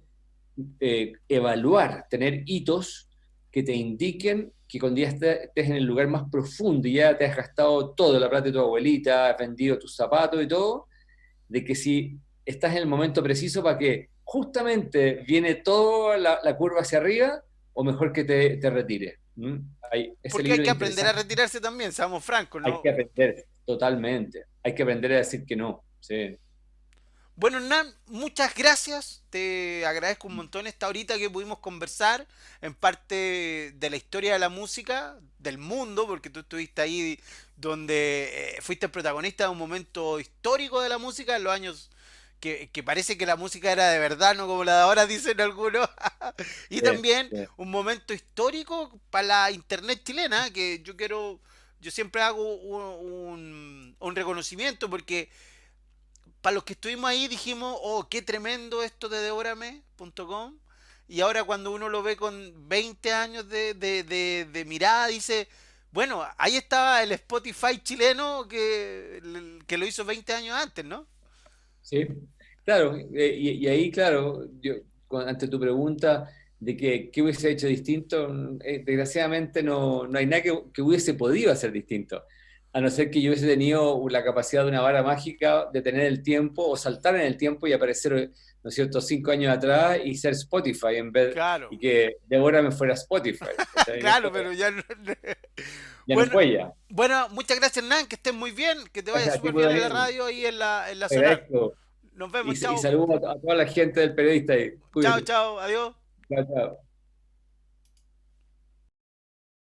evaluar, tener hitos que te indiquen que cuando ya estés en el lugar más profundo y ya te has gastado todo, la plata de tu abuelita, has vendido tus zapatos y todo, de que si estás en el momento preciso para que justamente viene toda la curva hacia arriba, o mejor que te retires. ¿Mm? Ese Porque hay libro que es aprender a interesante. retirarse también, seamos francos, Hay ¿no? que aprender totalmente. Hay que aprender a decir que no. Sí. Bueno, Hernán, muchas gracias. Te agradezco un montón esta horita que pudimos conversar en parte de la historia de la música, del mundo, porque tú estuviste ahí donde fuiste el protagonista de un momento histórico de la música en los años que parece que la música era de verdad, no como la de ahora dicen algunos. Y Sí, también sí. un momento histórico para la internet chilena, que yo siempre hago un reconocimiento porque para los que estuvimos ahí dijimos, oh, qué tremendo esto de Devorame.com. Y ahora cuando uno lo ve con 20 años de mirada, dice, bueno, ahí estaba el Spotify chileno que lo hizo 20 años antes, ¿no? Sí. Claro, y ahí, claro, ante tu pregunta de que qué hubiese hecho distinto, desgraciadamente no hay nada que hubiese podido hacer distinto, a no ser que yo hubiese tenido la capacidad de una vara mágica de tener el tiempo o saltar en el tiempo y aparecer, ¿no es cierto?, 5 años atrás y ser Spotify en vez, Claro, y que Débora me fuera Spotify. ¿Cachai? claro, pero ya no. Ya no Bueno, fue ya. bueno, muchas gracias, Nan, que estés muy bien, que te vaya Gracias a ti súper por bien en la ahí. radio y en la Te Sonar. agradezco. Nos vemos, Y chao. saludo a toda la gente del periodista ahí. Chao, Cuídate. chao, adiós. Chao, chao.